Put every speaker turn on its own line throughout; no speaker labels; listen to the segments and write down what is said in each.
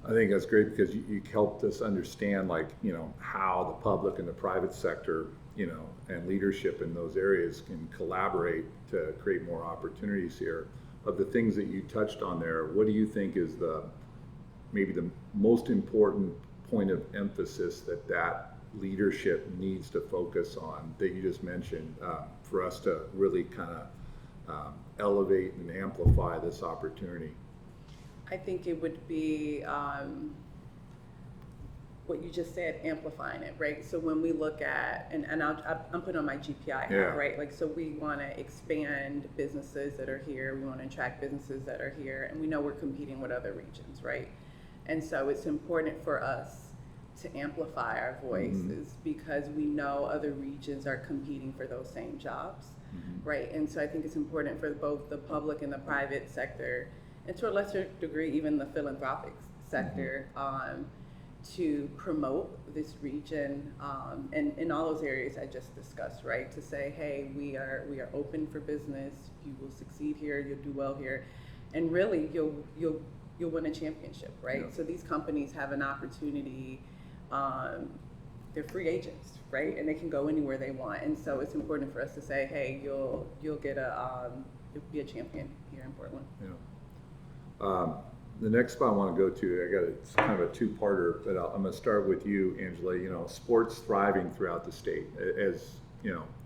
I think that's great because you helped us understand, like, how the public and the private sector, and leadership in those areas can collaborate to create more opportunities here. Of the things that you touched on there, what do you think is maybe the most important point of emphasis that leadership needs to focus on that you just mentioned, for us to really kind of elevate and amplify this opportunity?
I think it would be what you just said, amplifying it, right? So when we look at, and I'm putting on my GPI hat, right? Like, so we want to expand businesses that are here. We want to attract businesses that are here, and we know we're competing with other regions, right? And so it's important for us to amplify our voices because we know other regions are competing for those same jobs, right? And so I think it's important for both the public and the private sector, and to a lesser degree, even the philanthropic sector, to promote this region, and in all those areas I just discussed, right? To say, hey, we are open for business. You will succeed here. You'll do well here, and really, you'll win a championship, right? Yeah. So these companies have an opportunity. They're free agents, right? And they can go anywhere they want. And so it's important for us to say, hey, you'll get you'll be a champion here in Portland.
Yeah. The next spot I want to go to, it's kind of a two-parter, but I'm going to start with you, Angela. Sports thriving throughout the state. As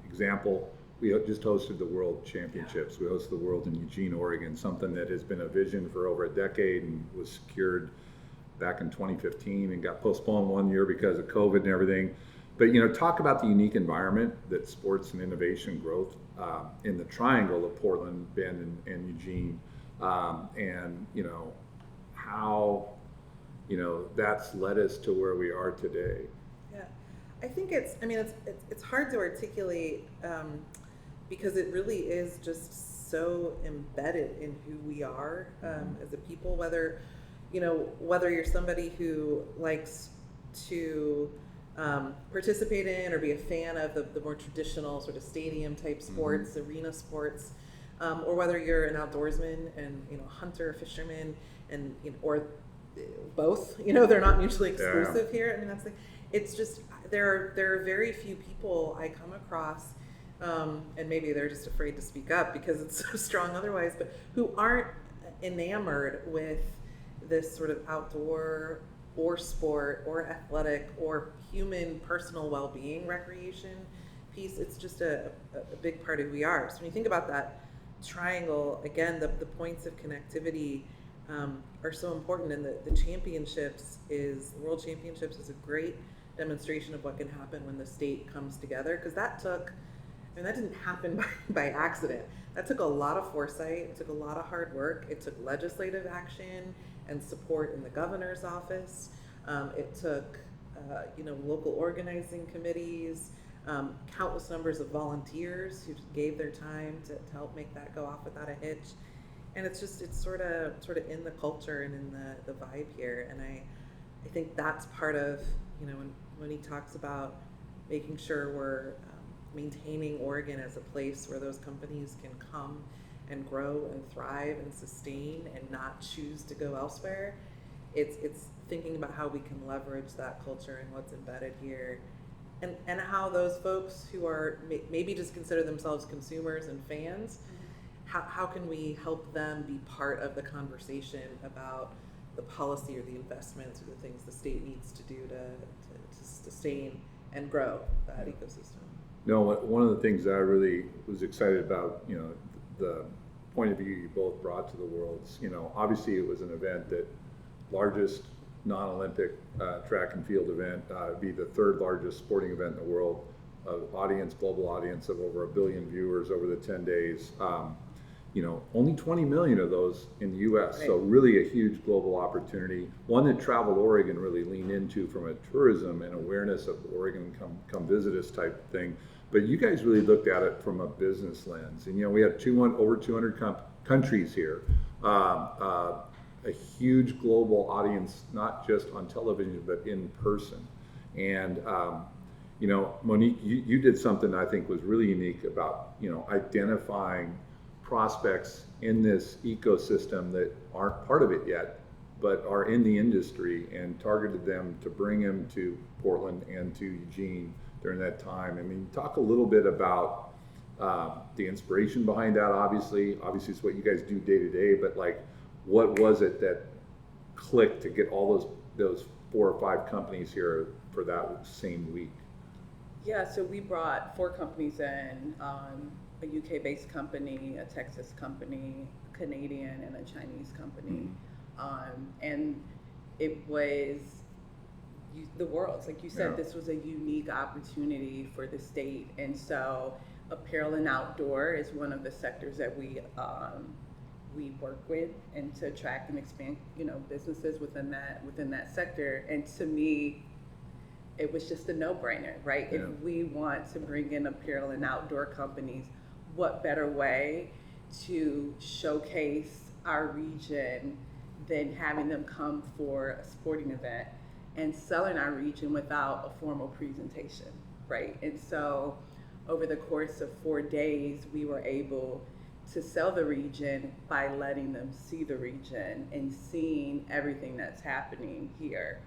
example, we just hosted the World Championships. We hosted the World in Eugene, Oregon, something that has been a vision for over a decade and was secured back in 2015 and got postponed 1 year because of COVID and everything. But talk about the unique environment that sports and innovation growth in the triangle of Portland, Bend, and Eugene, and how that's led us to where we are today.
Yeah, I think it's hard to articulate because it really is just so embedded in who we are as a people. Whether you're somebody who likes to participate in or be a fan of the more traditional sort of stadium type sports, arena sports, or whether you're an outdoorsman and hunter, fisherman, and or both. They're not mutually exclusive here. I mean, it's just there are very few people I come across, and maybe they're just afraid to speak up because it's so strong otherwise, but who aren't enamored with this sort of outdoor or sport or athletic or human personal well-being recreation piece. It's just a big part of who we are. So when you think about that triangle, again, the points of connectivity are so important, and the championships the World Championships is a great demonstration of what can happen when the state comes together, because that didn't happen by accident. That took a lot of foresight. It took a lot of hard work. It took legislative action and support in the governor's office. It took local organizing committees, countless numbers of volunteers who gave their time to help make that go off without a hitch. And it's sort of in the culture and in the vibe here. And I think that's part of, when he talks about making sure we're maintaining Oregon as a place where those companies can come and grow and thrive and sustain and not choose to go elsewhere. It's thinking about how we can leverage that culture and what's embedded here, and how those folks who are maybe just consider themselves consumers and fans, how can we help them be part of the conversation about the policy or the investments or the things the state needs to do to sustain and grow that ecosystem.
No, one of the things that I really was excited about, the point of view you both brought to the worlds, obviously it was an event that largest non-Olympic track and field event, be the third largest sporting event in the world, global audience of over 1 billion viewers over the 10 days. Only 20 million of those in the U.S. Right. So really a huge global opportunity, one that Travel Oregon really leaned into from a tourism and awareness of Oregon, come visit us type thing. But you guys really looked at it from a business lens. And, we had over 200 countries here, a huge global audience, not just on television, but in person. And, Monique, you did something I think was really unique about, identifying prospects in this ecosystem that aren't part of it yet, but are in the industry, and targeted them to bring them to Portland and to Eugene during that time. I mean, talk a little bit about the inspiration behind that. Obviously it's what you guys do day to day, but like, what was it that clicked to get all those 4 or 5 companies here for that same week?
Yeah, so we brought 4 companies in, a UK-based company, a Texas company, a Canadian, and a Chinese company. And it was the world's, like you said, this was a unique opportunity for the state. And so apparel and outdoor is one of the sectors that we work with, and to attract and expand, businesses within that sector. And to me, it was just a no-brainer, right?
Yeah.
If we want to bring in apparel and outdoor companies, what better way to showcase our region than having them come for a sporting event and selling our region without a formal presentation, right? And so over the course of 4 days, we were able to sell the region by letting them see the region and seeing everything that's happening here.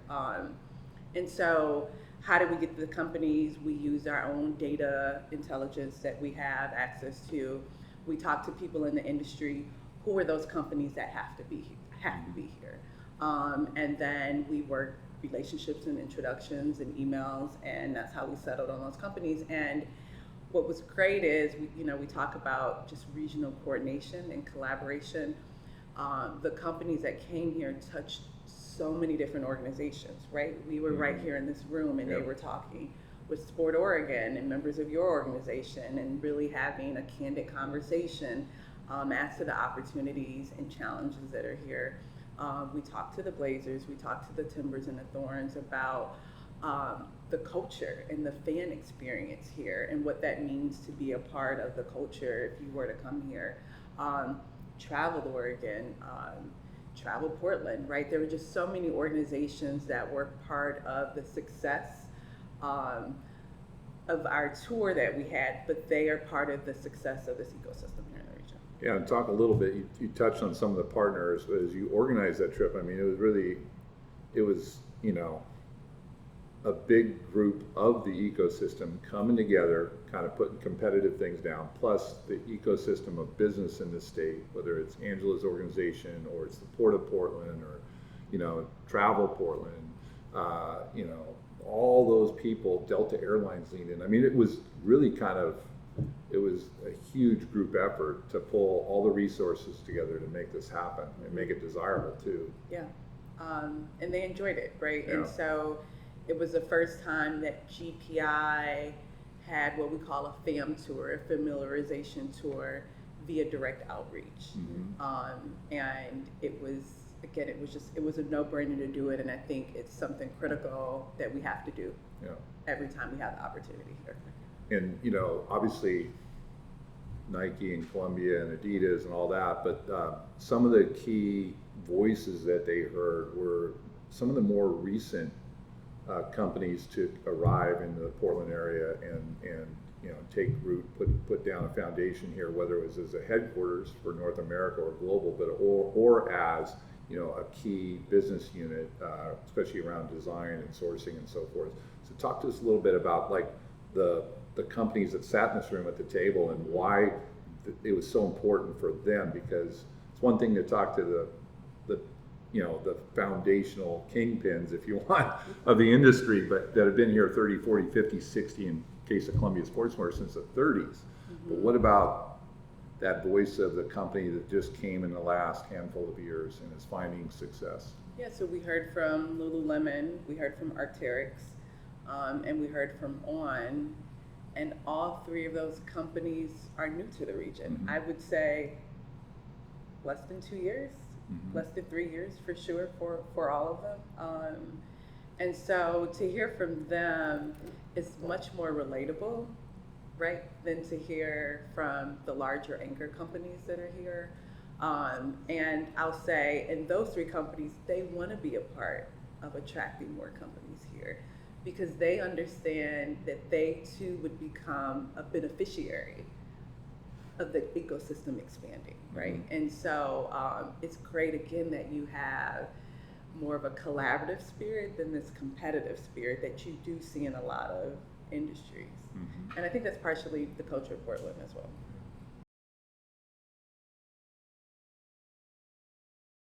And so how do we get to the companies? We use our own data intelligence that we have access to. We talk to people in the industry. Who are those companies that have to be here? And then we work relationships and introductions and emails, and that's how we settled on those companies. And what was great is we talk about just regional coordination and collaboration. The companies that came here touched so many different organizations, right? We were right here in this room, and they were talking with Sport Oregon and members of your organization, and really having a candid conversation as to the opportunities and challenges that are here. We talked to the Blazers, we talked to the Timbers and the Thorns about the culture and the fan experience here, and what that means to be a part of the culture if you were to come here. Travel Oregon, Travel Portland, right? There were just so many organizations that were part of the success of our tour that we had, but they are part of the success of this ecosystem here in the region.
Yeah, and talk a little bit, you touched on some of the partners, but as you organized that trip, I mean, it was a big group of the ecosystem coming together, kind of putting competitive things down, plus the ecosystem of business in the state, whether it's Angela's organization or it's the Port of Portland or, Travel Portland, all those people, Delta Airlines leaned in. I mean, it was really it was a huge group effort to pull all the resources together to make this happen and make it desirable too.
Yeah, and they enjoyed it, right?
Yeah.
And so it was the first time that GPI had what we call a FAM tour, a familiarization tour, via direct outreach. And it was, again, it was a no-brainer to do it, and I think it's something critical that we have to do every time we have the opportunity here.
And obviously Nike and Columbia and Adidas and all that, but some of the key voices that they heard were some of the more recent companies to arrive in the Portland area and take root, put down a foundation here, whether it was as a headquarters for North America or global, but or as a key business unit, especially around design and sourcing and so forth. So talk to us a little bit about like the companies that sat in this room at the table and why it was so important for them, because it's one thing to talk to the foundational kingpins, if you want, of the industry, but that have been here 30, 40, 50, 60, in case of Columbia Sportswear, since the 30s. But what about that voice of the company that just came in the last handful of years and is finding success?
Yeah, so we heard from Lululemon, we heard from Arc'teryx, and we heard from On, and all 3 of those companies are new to the region. I would say less than 2 years. Less than 3 years for sure for all of them. And so to hear from them is much more relatable, right, than to hear from the larger anchor companies that are here. And I'll say, in those 3 companies, they want to be a part of attracting more companies here, because they understand that they too would become a beneficiary of the ecosystem expanding, right? And so it's great, again, that you have more of a collaborative spirit than this competitive spirit that you do see in a lot of industries. And I think that's partially the culture of Portland as well.